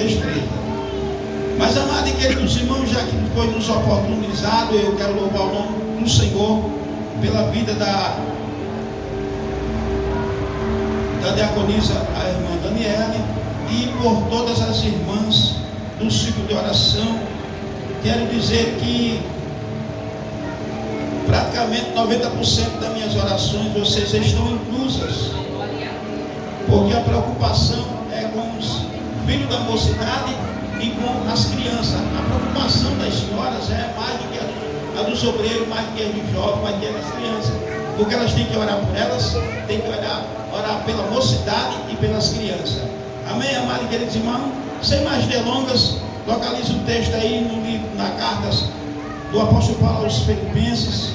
destreza. Mas, amado e queridos irmãos, já que foi nos oportunizado, eu quero louvar o nome do Senhor pela vida da diaconisa, a irmã Daniele, e por todas as irmãs do ciclo de oração. Quero dizer que praticamente 90% das minhas orações vocês estão inclusas, porque a preocupação é com os filhos da mocidade e com as crianças. A preocupação das senhoras é mais do que a dos obreiros, mais do que a dos jovens, mais do que a das crianças, porque elas têm que orar por elas, têm que orar pela mocidade e pelas crianças. Amém, amados e queridos irmãos? Sem mais delongas, localize o texto aí no livro, na carta do apóstolo Paulo aos Filipenses,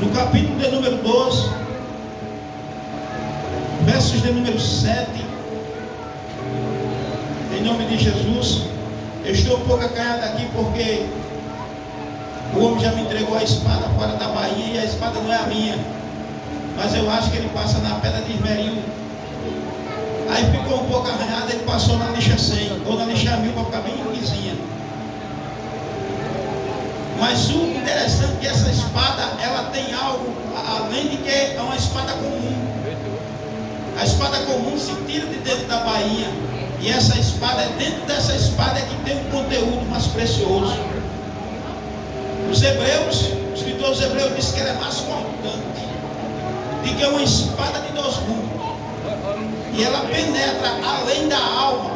no capítulo de número 12, versos de número 7. Em nome de Jesus. Eu estou um pouco acanhado aqui porque o homem já me entregou a espada fora da baía e a espada não é a minha, mas eu acho que ele passa na pedra de esmeril. Aí ficou um pouco arranhado, ele passou na lixa 100 ou na lixa 1000 para ficar bem lisinha. Mas o interessante é que essa espada, ela tem algo além de que é uma espada comum. A espada comum se tira de dentro da bainha, e essa espada, dentro dessa espada é que tem um conteúdo mais precioso. Os hebreus, o escritor dos hebreus disse que ela é mais cortante, de que é uma espada de 2 gumes, e ela penetra além da alma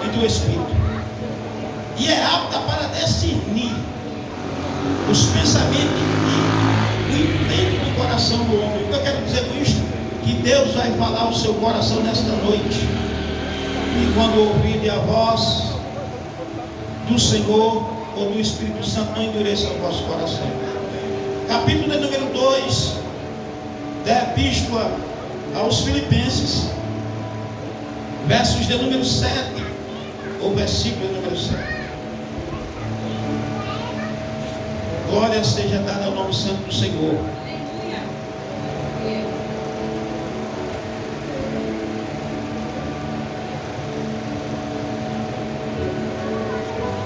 e do espírito, e é apta para discernir os pensamentos e o intento do coração do homem. O que eu quero dizer com isto? Que Deus vai falar ao seu coração nesta noite, e quando ouvirem a voz do Senhor ou do Espírito Santo, não endureça o vosso coração. Capítulo de número 2 da Epístola aos Filipenses, versos de número 7, ou versículo de número 7. Glória seja dada ao nome santo do Senhor.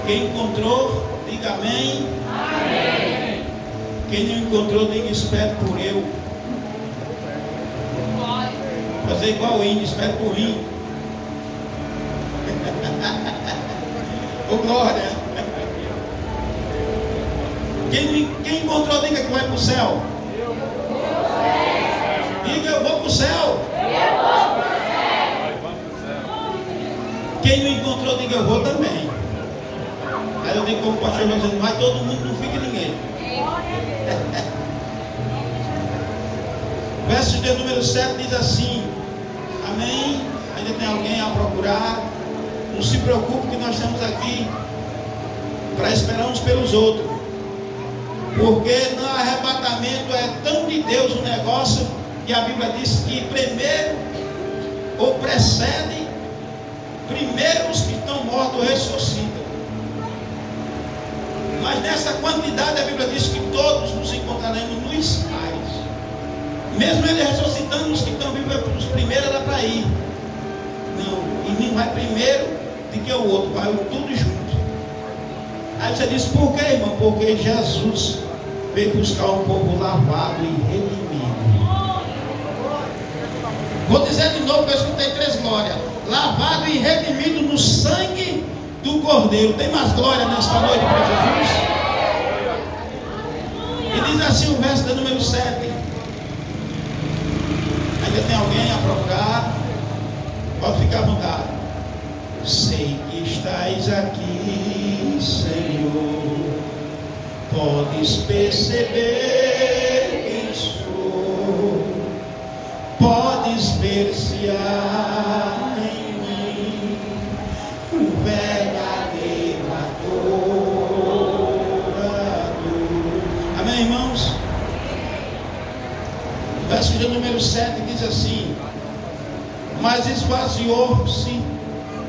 Quem encontrou, diga amém. Amém. Quem não encontrou, diga espere por eu. Fazer igual o índio, espere por mim. Ô glória. Quem encontrou, diga que vai para o céu. Diga eu vou para o céu. Quem não encontrou, diga eu vou também. Aí eu digo como o pastor dizendo, vai todo mundo, não fica ninguém. Verso de número 7 diz assim, amém. Ainda tem alguém a procurar. Não se preocupe que nós estamos aqui para esperar uns pelos outros, porque no arrebatamento é tão de Deus o negócio, que a Bíblia diz que primeiro ou precede, primeiro os que estão mortos ressuscitam. Mas nessa quantidade a Bíblia diz que todos nos encontraremos nos ares. Mesmo ele ressuscitando, os que estão vivos, os primeiros era para ir. Não, e nem vai primeiro do que o outro, vai tudo junto. Aí você diz, por quê, irmão? Porque Jesus veio buscar um povo lavado e redimido. Vou dizer de novo, que eu escutei 3 glórias. Lavado e redimido no sangue do Cordeiro. Tem mais glória nesta noite para Jesus? E diz assim o verso de número 7. Ainda tem alguém a procurar? Pode ficar à vontade. Sei que estás aqui, Senhor. Podes perceber quem sou. Podes ver se há em mim um verdadeiro adorador. Amém, irmãos? O verso de número 7 diz assim: mas esvaziou-se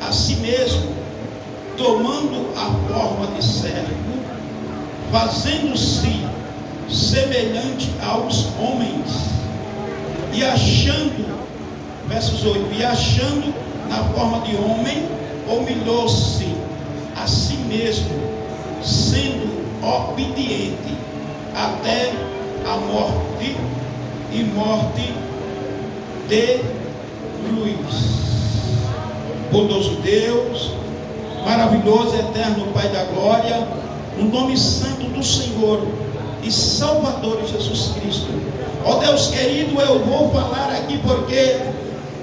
a si mesmo, tomando a forma de servo, fazendo-se semelhante aos homens, e achando, versos 8, e achando na forma de homem, humilhou-se a si mesmo, sendo obediente até a morte e morte de cruz. Bondoso Deus, maravilhoso, eterno Pai da glória, no nome santo do Senhor e Salvador Jesus Cristo. Ó Deus querido, eu vou falar aqui porque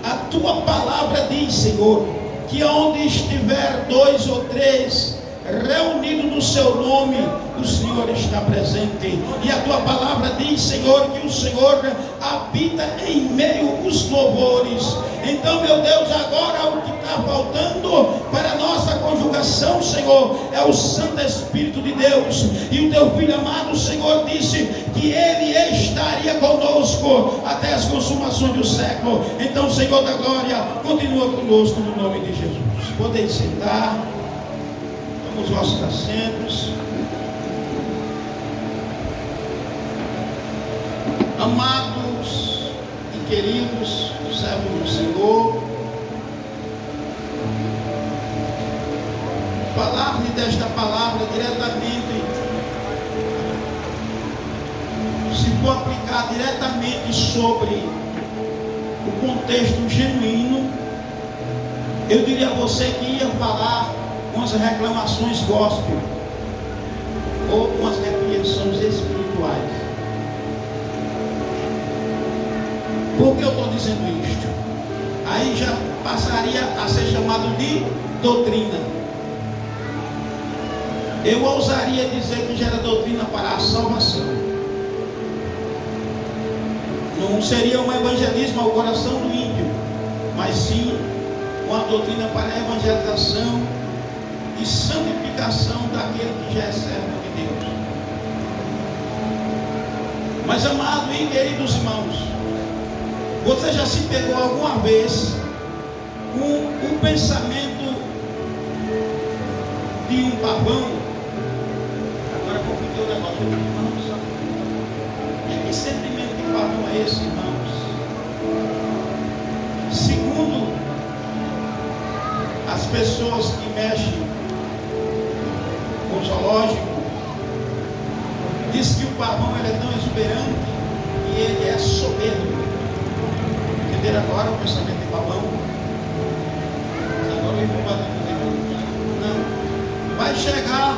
a tua palavra diz, Senhor, que onde estiver 2 ou 3 reunidos no seu nome, o Senhor está presente. E a tua palavra diz, Senhor, que o Senhor habita em meio os louvores. Então, meu Deus, agora o que está faltando para a nossa conjugação, Senhor, é o Santo Espírito de Deus. E o teu Filho amado, Senhor, disse que Ele estaria conosco até as consumações do século. Então, Senhor da glória, continua conosco no nome de Jesus. Podem sentar. Os nossos assentos. Amados e queridos servos do Senhor, falar-lhe desta palavra diretamente, se for aplicar diretamente sobre o contexto genuíno, eu diria a você que ia falar umas reclamações gospel ou umas repreensões espirituais. Por que eu estou dizendo isto? Aí já passaria a ser chamado de doutrina. Eu ousaria dizer que já era doutrina para a salvação. Não seria um evangelismo ao coração do ímpio, mas sim uma doutrina para a evangelização e santificação daquele que já é servo de Deus. Mas, amado e queridos irmãos, você já se pegou alguma vez com o pensamento de um pavão? Agora vou pedir o negócio, irmãos. Que sentimento de pavão é esse, irmãos? Segundo as pessoas que mexem com zoológico, diz que o pavão ele é tão exuberante e ele é soberbo. Entenderam agora o pensamento de pavão? Mas agora eu vou bater no dedo. Não. Vai chegar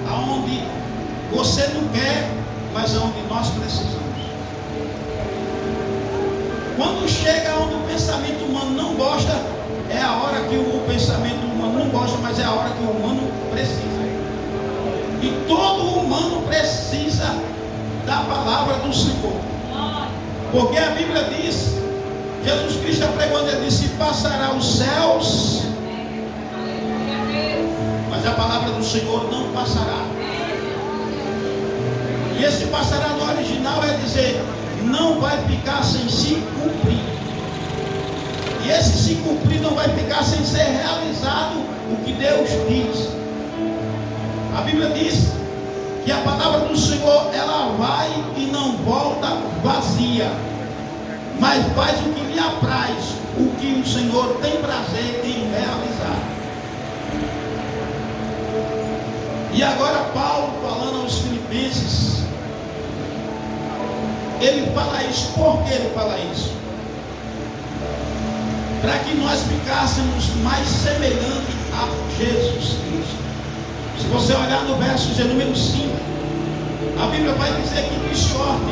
aonde você não quer, mas aonde nós precisamos. Quando chega onde o pensamento humano não gosta, é a hora que o pensamento humano não gosta, mas é a hora que o humano precisa. E todo humano precisa da palavra do Senhor. Porque a Bíblia diz, Jesus Cristo pregando, ele disse, passará os céus, mas a palavra do Senhor não passará. E esse passará no original é dizer, não vai ficar sem se cumprir. E esse se cumprir não vai ficar sem ser realizado o que Deus diz. A Bíblia diz que a palavra do Senhor, ela vai e não volta vazia, mas faz o que lhe apraz, o que o Senhor tem prazer em realizar. E agora Paulo, falando aos Filipenses, ele fala isso. Por que ele fala isso? Para que nós ficássemos mais semelhantes a Jesus Cristo. Se você olhar no verso de número 5, a Bíblia vai dizer que de sorte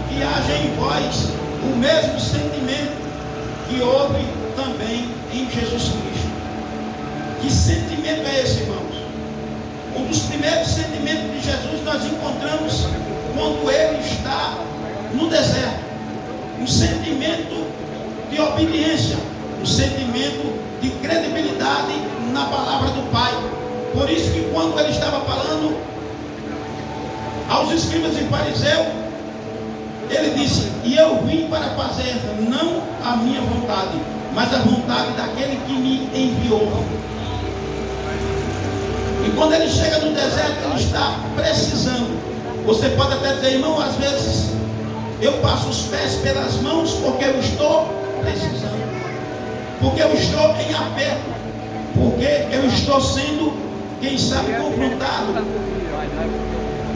que haja em vós o mesmo sentimento que houve também em Jesus Cristo. Que sentimento é esse, irmãos? Um dos primeiros sentimentos de Jesus nós encontramos quando ele está no deserto. Um sentimento de obediência, um sentimento de credibilidade na palavra do Pai. Por isso que quando ele estava falando aos escribas e fariseus, ele disse, e eu vim para fazer não a minha vontade, mas a vontade daquele que me enviou. E quando ele chega no deserto, ele está precisando. Você pode até dizer, irmão, às vezes eu passo os pés pelas mãos porque eu estou precisando. porque eu estou em aperto, porque eu estou sendo, quem sabe, confrontado.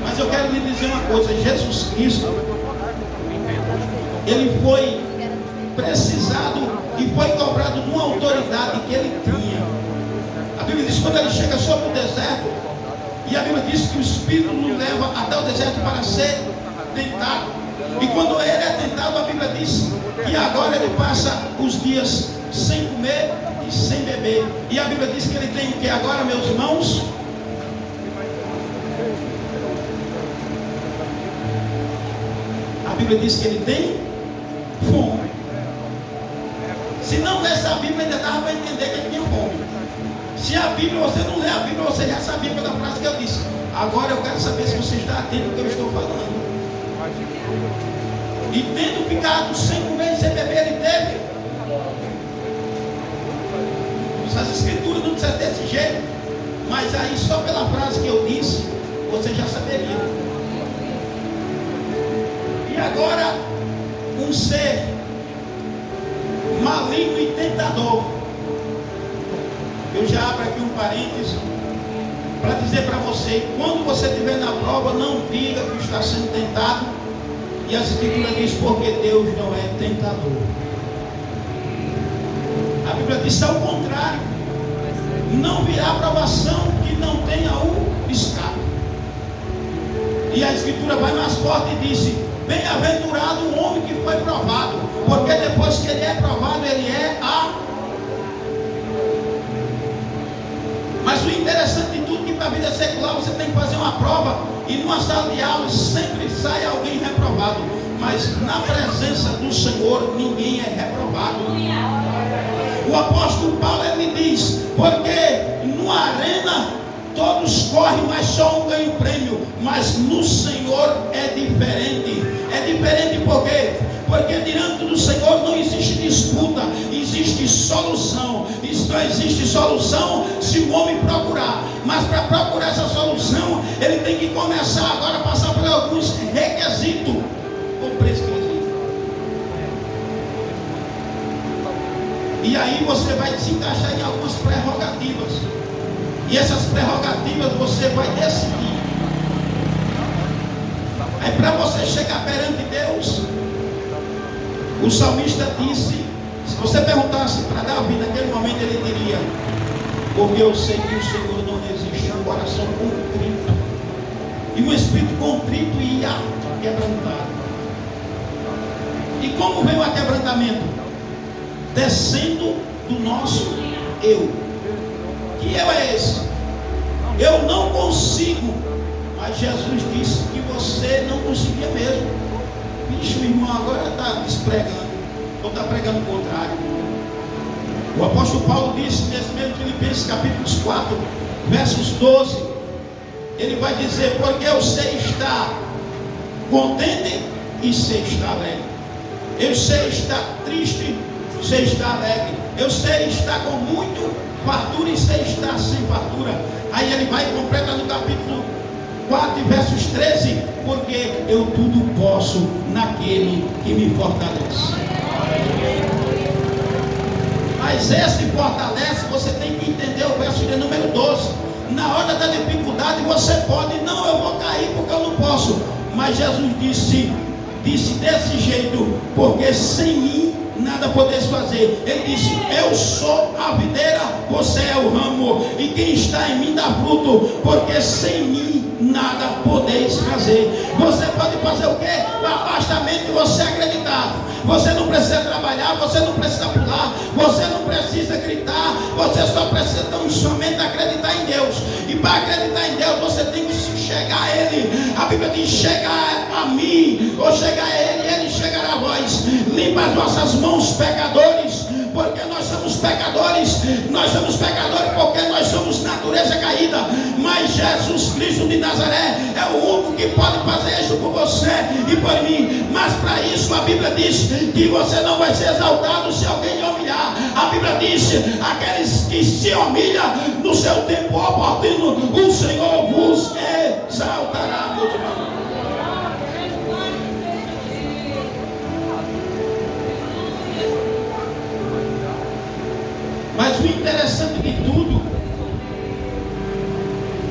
Mas eu quero lhe dizer uma coisa: Jesus Cristo, ele foi precisado e foi cobrado de uma autoridade que ele tinha. A Bíblia diz que quando ele chega sobre o deserto, e a Bíblia diz que o Espírito nos leva até o deserto para ser tentado. E quando ele é tentado, a Bíblia diz que agora ele passa os dias sem comer e sem beber. E a Bíblia diz que ele tem o que agora, meus irmãos? A Bíblia diz que ele tem fome. Se não lesse a Bíblia, ainda dava para entender que ele tinha fome. Se a Bíblia, você não lê a Bíblia, você já sabia pela frase que eu disse. Agora eu quero saber se você está atento ao que eu estou falando. E tendo ficado sem comer e sem beber, ele teve. As escrituras não dizem desse jeito, mas aí só pela frase que eu disse, você já saberia. E agora, um ser maligno e tentador. Eu já abro aqui um parênteses para dizer para você: quando você estiver na prova, não diga que está sendo tentado. E a escritura diz: porque Deus não é tentador. A Bíblia diz ao contrário: não virá provação que não tenha o escape. E a escritura vai mais forte e disse: bem-aventurado o homem que foi provado, porque depois que ele é provado, ele é a. Mas o interessante de tudo é que para a vida secular você tem que fazer uma prova, e numa sala de aula sempre sai alguém reprovado, mas na presença do Senhor ninguém é reprovado. O apóstolo Paulo ele diz: porque numa arena todos correm, mas só um ganha o prêmio, mas no Senhor é diferente. É diferente por quê? Porque diante do Senhor não existe disputa, existe solução. Isso não existe solução se o homem procurar. Mas para procurar essa solução, ele tem que começar agora a passar por alguns requisitos ou prescritos. E aí você vai se encaixar em algumas prerrogativas. E essas prerrogativas você vai decidir. Aí para você chegar perante Deus, o salmista disse, se você perguntasse para Davi naquele momento, ele diria: porque eu sei que o Senhor não resiste a um coração contrito, e um espírito contrito e quebrantado. E como vem o aquebrantamento? Descendo do nosso eu. Que eu é esse? Eu não consigo. Mas Jesus disse que você não conseguia mesmo. Bicho, irmão, agora está despregando, ou está pregando o contrário. O apóstolo Paulo disse nesse mesmo Filipenses capítulo 4, versos 12, ele vai dizer: porque eu sei estar contente e sei estar alegre. Eu sei estar triste, sei estar alegre. Eu sei estar com muito fartura e sei estar sem fartura. Aí ele vai e completa no capítulo 4, versos 13, porque eu tudo posso naquele que me fortalece. Mas esse fortalece, você tem que entender o verso de número 12. Na hora da dificuldade você pode: não, eu vou cair porque eu não posso. Mas Jesus disse desse jeito: porque sem mim nada podeis fazer. Ele disse: eu sou a videira, você é o ramo, e quem está em mim dá fruto, porque sem mim nada podeis fazer. Você pode fazer o quê? O afastamento de você acreditar. Você não precisa trabalhar, você não precisa pular, você não precisa gritar, você só precisa tão somente acreditar em Deus. E para acreditar em Deus, você tem que chegar a Ele. A Bíblia diz: chegar a mim, ou chegar a Ele, Ele chegará a vós. Limpa as vossas mãos, pecadores, porque nós somos pecadores. Nós somos pecadores porque nós somos natureza caída. Mas Jesus Cristo de Nazaré é o único que pode fazer isso por você e por mim. Mas para isso a Bíblia diz que você não vai ser exaltado se alguém lhe humilhar. A Bíblia diz: aqueles que se humilham no seu tempo oportuno, o Senhor vos exaltará, meus irmãos. Mas o interessante de tudo,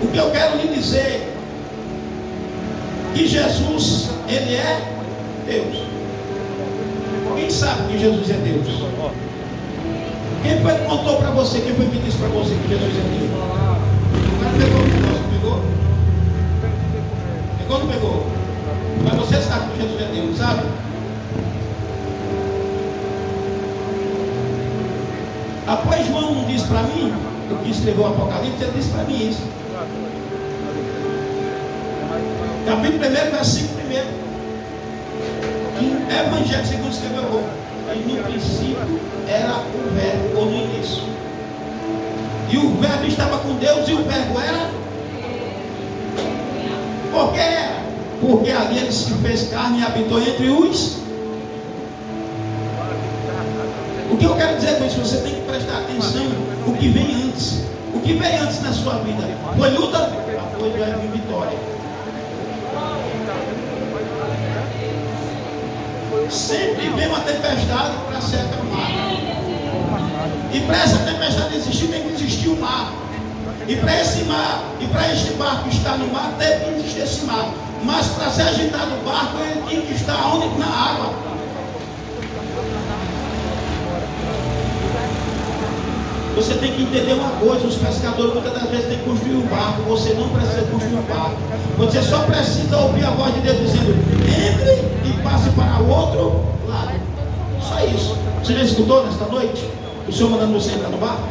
o que eu quero lhe dizer, que Jesus, Ele é Deus. Quem sabe que Jesus é Deus? Quem foi que contou para você? Quem foi que disse para você que Jesus é Deus? O cara pegou o negócio, não pegou? Pegou ou não pegou? Mas você sabe que Jesus é Deus, sabe? Após João não disse para mim, o que escreveu o Apocalipse, ele disse para mim isso. Capítulo 1, versículo 1. Evangelho segundo escreveu João. E no princípio era o verbo, ou no início. E o verbo estava com Deus, e o verbo era. Por que era? Porque ali ele se fez carne e habitou entre os. O que eu quero dizer com isso? Você tem que prestar atenção o que vem antes. O que vem antes na sua vida? Foi luta? Depois vai vir vitória. Sempre vem uma tempestade para ser acalmada. E para essa tempestade existir, tem que existir o mar. E para esse mar, e para este barco estar no mar, tem que existir esse mar. Mas para ser agitado o barco, ele tem que estar onde? Na água. Você tem que entender uma coisa: os pescadores muitas das vezes têm que construir um barco. Você não precisa construir um barco. Você só precisa ouvir a voz de Deus dizendo: entre e passe para o outro lado. Só isso. Você já escutou nesta noite o Senhor mandando você entrar no barco?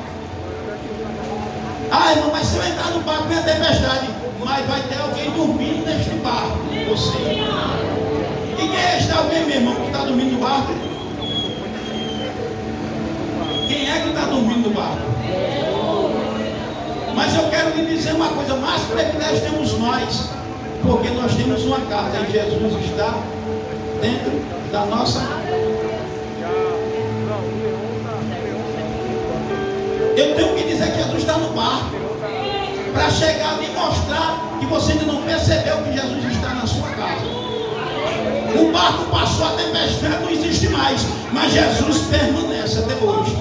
Ah, irmão, mas se eu entrar no barco vem a tempestade. Mas vai ter alguém dormindo neste barco. Você. E quem é este alguém, meu irmão, que está dormindo no barco? Quem é que está dormindo no barco? Mas eu quero lhe dizer uma coisa: mais privilégio temos nós, porque nós temos uma casa e Jesus está dentro da nossa. Eu tenho que dizer que Jesus está no barco, para chegar ali e mostrar que você ainda não percebeu que Jesus está na sua casa. O barco passou, a tempestade não existe mais, mas Jesus permanece até hoje.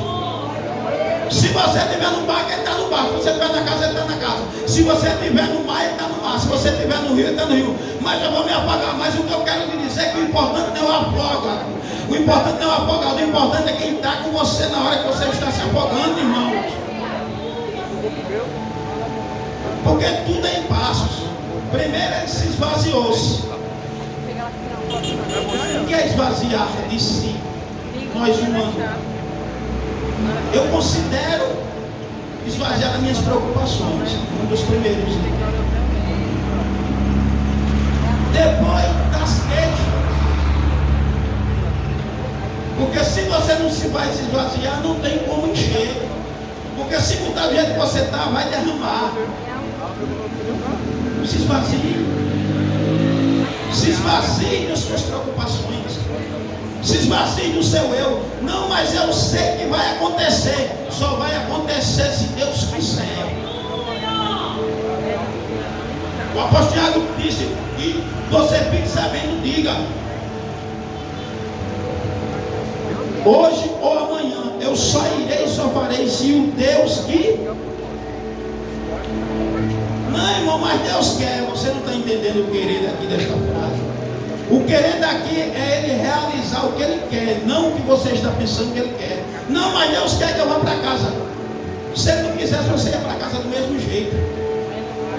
Se você estiver no barco, ele está no barco. Se você estiver na casa, ele está na casa. Se você estiver no mar, ele está no mar. Se você estiver no rio, ele está no rio. Mas eu vou me apagar. Mas o que eu quero lhe dizer é que o importante não é o afogado. O importante não é o afogado. O importante é quem está com você na hora que você está se afogando, irmãos. Porque tudo é em passos. Primeiro ele se esvaziou-se. O que é esvaziar de si? Nós humanos. Eu considero esvaziar as minhas preocupações. Um dos primeiros. Depois das queixas. Porque se você não se vai se esvaziar, não tem como encher. Porque se botar do jeito que você está, vai derramar. Se esvazie. Se esvazie das suas preocupações. Se esvazie do seu eu. Não, mas eu sei que vai acontecer. Só vai acontecer se Deus quiser. O apóstolo Tiago disse: e você fique sabendo, diga: hoje ou amanhã eu só irei e só farei se o Deus que. Não, irmão, mas Deus quer. Você não está entendendo o querer daqui desta frase. O querer daqui é Ele realizar o que Ele quer, não o que você está pensando que Ele quer. Não, mas Deus quer que eu vá para casa. Se Ele não quisesse, você ia para casa do mesmo jeito.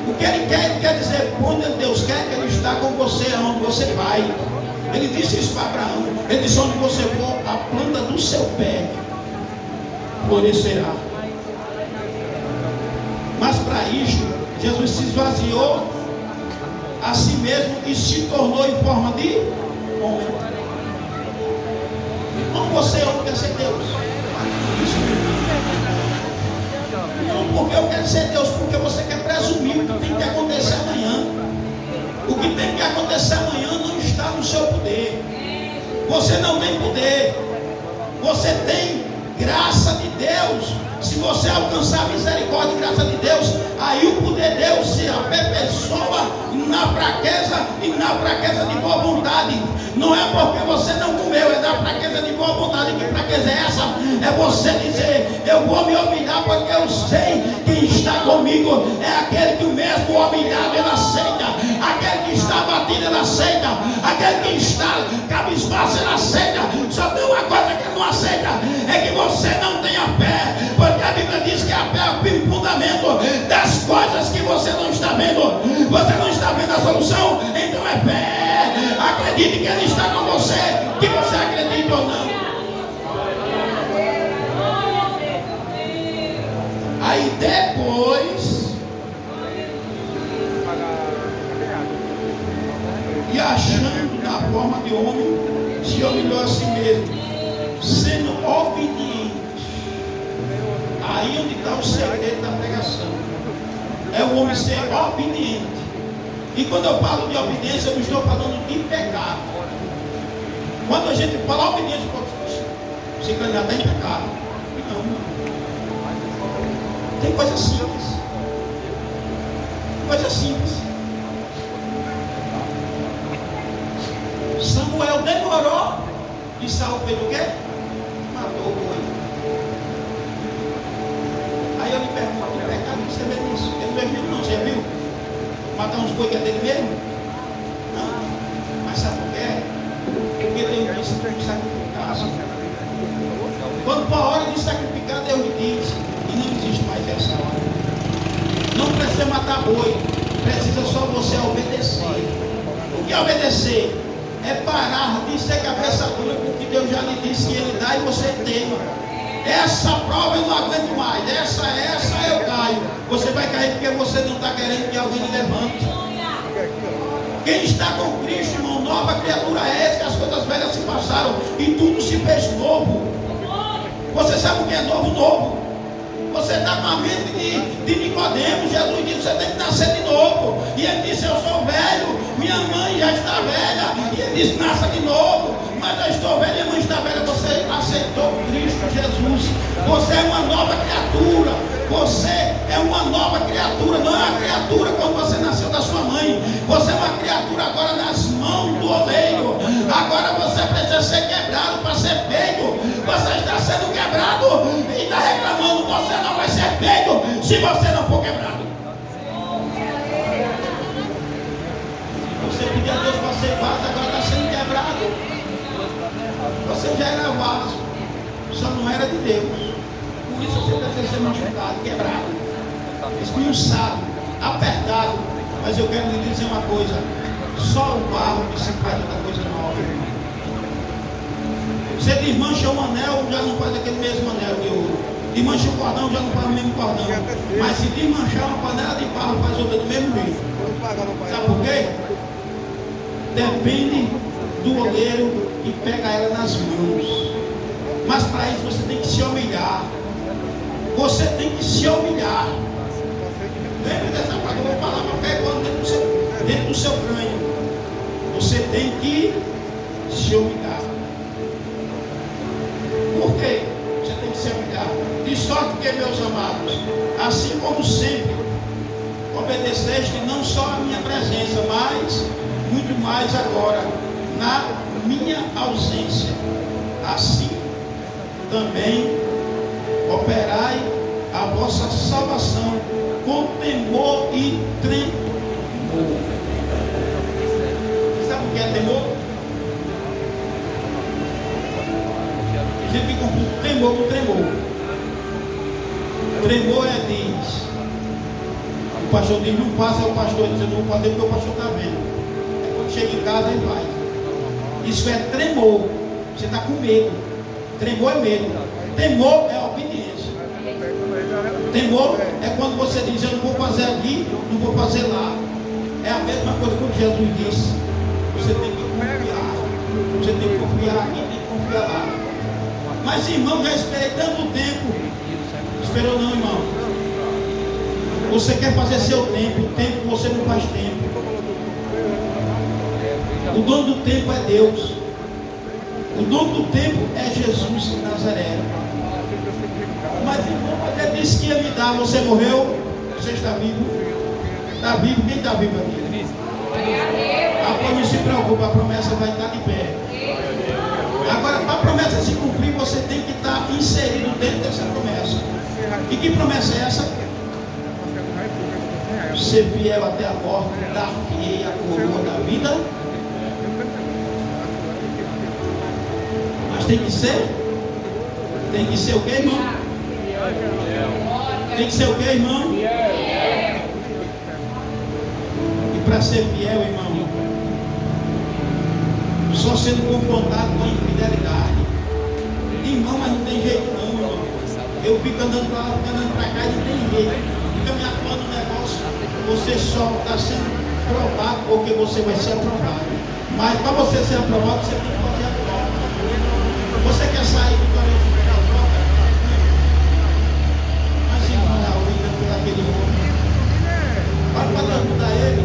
O que Ele quer dizer: quando Deus quer, que Ele está com você aonde você vai. Ele disse isso para Abraão. Ele disse: onde você for, a planta do seu pé florescerá. Mas para isto, Jesus se esvaziou a si mesmo e se tornou em forma de homem. Como você é homem, quer ser Deus? Isso mesmo. Não porque eu quero ser Deus, porque você quer presumir o que tem que acontecer amanhã. O que tem que acontecer amanhã não está no seu poder. Você não tem poder. Você tem graça de Deus. Se Se você alcançar a misericórdia e graça de Deus, aí o poder de Deus se aperfeiçoa na fraqueza e na fraqueza de boa vontade. Não é porque você não comeu, é da fraqueza de boa vontade. Que fraqueza é essa? É você dizer: eu vou me humilhar porque eu sei quem está comigo. É aquele que o mesmo humilhado ele aceita, aquele que está batido ele aceita, aquele que está cabisbaixo ele aceita. Só tem uma coisa que ele não aceita, é que você não tenha fé, porque a Bíblia diz que a fé é o fundamento das coisas que você não está vendo. Você não está vendo a solução, então é fé. Acredite que Ele está com você, que você acredite ou não. Aí depois, e achando na forma de homem, se humilhou a si mesmo, sendo obediente. Aí onde está o segredo da pregação, é o homem ser obediente. E quando eu falo de obediência, eu não estou falando de pecado. Quando a gente fala obediência, você candidato em pecado. Não. Tem coisa simples. Coisa simples. Samuel demorou e Saul fez o quê? Matou o boi. Aí eu lhe pergunto: que pecado você vê nisso? Ele mesmo não, você viu? Matar uns boi que é dele mesmo? Não. Mas sabe por quê? Porque Deus disse que sacrificar. Quando for a hora de sacrificar, Deus diz: e não existe mais essa hora. Não precisa matar boi, precisa só você obedecer. O que é obedecer? É parar de ser cabeça dura com o que Deus já lhe disse que Ele dá e você teima. Essa prova eu não aguento mais, essa eu caio. Você vai cair porque você não está querendo que alguém lhe levante. Quem está com Cristo, irmão, nova criatura é essa, que as coisas velhas se passaram e tudo se fez novo. Você sabe o que é novo? Novo. Você está com a mente de Nicodemo. Jesus disse: você tem que nascer de novo. E ele disse: eu sou velho, minha mãe já está velha. E ele disse: nasça de novo. Mas eu estou velho, minha mãe está velha. Você aceitou Cristo Jesus. Você é uma nova criatura. Você é uma nova criatura. Não é uma criatura quando você nasceu da sua mãe. Você é uma criatura agora nas mãos do oleiro. Agora você precisa ser quebrado para ser feito. Você está sendo quebrado e está reclamando. Você não vai ser feito se você não for quebrado. Você pediu a Deus para ser vaso, agora está sendo quebrado. Você já era vaso, só não era de Deus. Por isso você precisa ser machucado, quebrado, esmiuçado, apertado. Mas eu quero lhe dizer uma coisa: só o barro que se faz outra coisa nova. Você desmancha um anel, já não faz aquele mesmo anel de ouro. Desmancha o cordão, já não faz o mesmo cordão. Mas se desmanchar uma panela de barro, faz outra do mesmo jeito. Sabe por quê? Depende do oleiro e pega ela nas mãos. Mas para isso você tem que se humilhar. Você tem que se humilhar. Lembra dessa palavra? Eu vou falar para quando dentro do seu crânio. Você tem que se humilhar. Por quê? Você tem que se humilhar. De sorte que, meus amados, assim como sempre obedeceste não só a minha presença, mas muito mais agora na minha ausência, assim também operai a vossa salvação com temor e tremor. Sabe o que é temor? A gente confunde temor com tremor. Tremor diz: o pastor diz não faça, o pastor diz: eu não vou fazer porque o pastor está vendo. É quando chega em casa ele vai. Isso é tremor. Você está com medo. Tremor é medo. Temor é obediência. Temor é quando você diz: eu não vou fazer aqui, não vou fazer lá. É a mesma coisa que Jesus disse: você tem que confiar. Você tem que confiar aqui, tem que confiar lá. Mas irmão, já esperei tanto tempo. Esperou não, irmão. Você quer fazer seu tempo, o tempo você não faz tempo. O dono do tempo é Deus. O dono do tempo é Jesus de Nazaré. Mas irmão, mas é disse que ia me dar, você morreu? Você está vivo? Está vivo? Quem está vivo aqui? Ah, pois não se preocupa, a promessa vai estar de pé. Agora, para a promessa se cumprir, você tem que estar inserido dentro dessa promessa. E que promessa é essa? Ser fiel até a morte, dar-te-ei a coroa da vida. Mas tem que ser? Tem que ser o que, irmão? Tem que ser o que, irmão? E para ser fiel, irmão, só sendo confrontado com a infidelidade. Irmão, mas não tem jeito não, irmão. Eu fico andando para lá, fico andando para cá e não tem jeito. Fica me atuando um negócio. Você só está sendo provado porque você vai ser aprovado. Mas para você ser aprovado, você tem que fazer a prova. Você quer sair do caminho de pegar a prova? Mas irmão, a orelha por aquele homem. Para Deus mudar ele.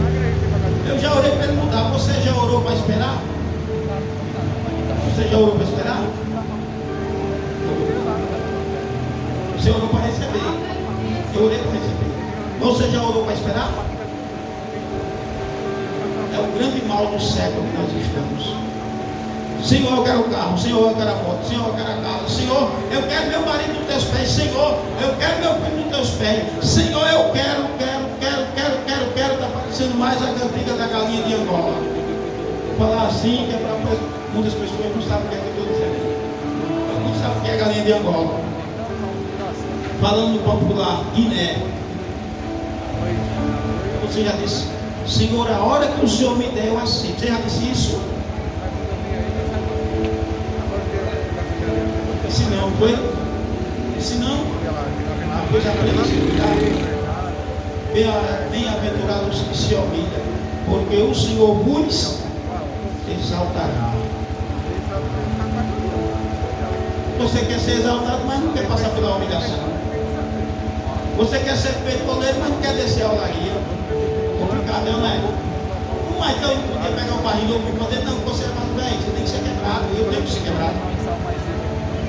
Eu já orei para ele mudar. Você já orou para esperar? Você já orou para esperar? Você orou para receber. Eu orei para receber. Você já orou para esperar? É o grande mal do século que nós estamos. Senhor, eu quero o carro. Senhor, eu quero a moto. Senhor, eu quero a casa. Senhor, eu quero meu marido nos teus pés. Senhor, eu quero meu filho nos teus pés. Senhor, eu quero. Está parecendo mais a cantiga da galinha de Angola. Vou falar assim, que é para muitas pessoas não sabem o que é que eu estou dizendo. Não sabem o que é galinha de Angola. Falando popular, Guiné. Você já disse, Senhor, a hora que o Senhor me der, eu aceito. Você já disse isso? Disse não, foi? Disse não? Pois aprenda a se cuidar. Bem-aventurados que se humilham, porque o Senhor vos exaltará. Você quer ser exaltado, mas não quer passar pela humilhação. Você quer ser feito poder, mas não quer descer a olaria. Complicado, não é? Não é que eu não podia pegar um barril novo e fazer, não, você é mais velho, você tem que ser quebrado, eu tenho que ser quebrado.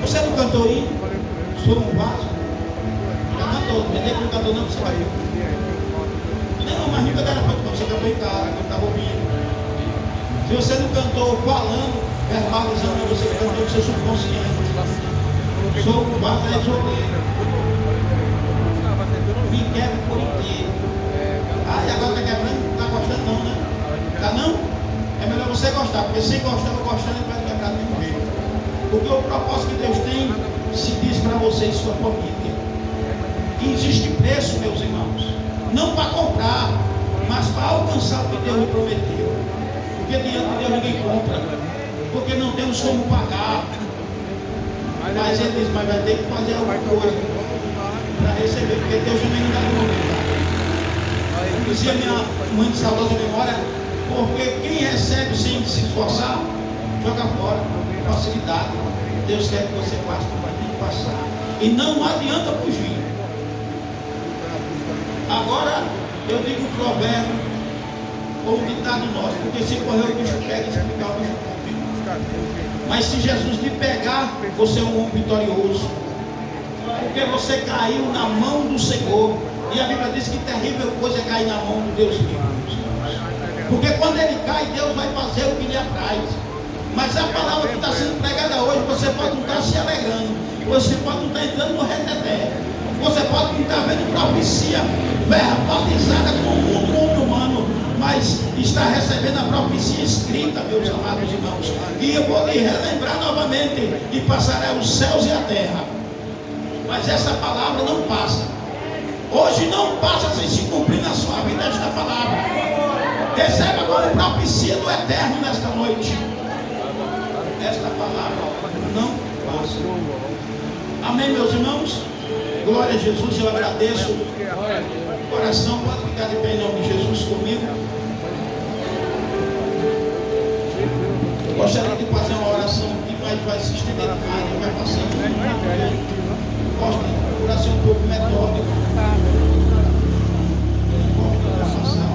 Você não cantou aí? Sou um vaso? Já cantou, não tem que não cantou não, você vai ver. Não, mas nunca era para você cantou em casa, quando estava ouvindo. Se você não cantou falando, verbalizando, você cantou no seu subconsciente. Sou um vaso, é isoleiro. Me quebra por inteiro. Ah, e agora está quebrando? Não está gostando não, né? Tá não? É melhor você gostar, porque sem gostar, eu gostando, ele vai quebrar do mesmo jeito. Porque o propósito que Deus tem, se diz para você e sua família. E existe preço, meus irmãos. Não para comprar, mas para alcançar o que Deus lhe prometeu. Porque diante de Deus ninguém compra. Porque não temos como pagar. Mas ele diz, mas vai ter que fazer alguma coisa para receber, porque Deus também não dá nome. Dizia minha mãe de saudosa memória, porque quem recebe sem se esforçar, joga fora, com facilidade. Deus quer que você passe por vai ter que passar. E não adianta fugir. Agora, eu digo um provérbio, ou um ditado nosso, porque se correr o bicho pega, se ficar o bicho come. Mas se Jesus lhe pegar, você é um homem vitorioso. Porque você caiu na mão do Senhor. E a Bíblia diz que terrível coisa é cair na mão de Deus vivo. Porque quando ele cai, Deus vai fazer o que lhe apraz. Mas a palavra que está sendo pregada hoje, você pode não estar se alegrando. Você pode não estar entrando no reteté. Você pode não estar vendo profecia verbalizada com o mundo humano, mas está recebendo a profecia escrita, meus amados irmãos. E eu vou lhe relembrar novamente, e passará os céus e a terra. Mas essa palavra não passa. Hoje não passa sem se cumprir na sua vida esta palavra. Receba como profecia do Eterno nesta noite. Esta palavra não passa. Amém, meus irmãos? Glória a Jesus, eu agradeço. O coração pode ficar de pé em nome de Jesus comigo. Eu gostaria de fazer uma oração que vai se estender demais, vai passar muito rápido. Gosto de procurar ser um pouco metódico. Eu não gosto de passar.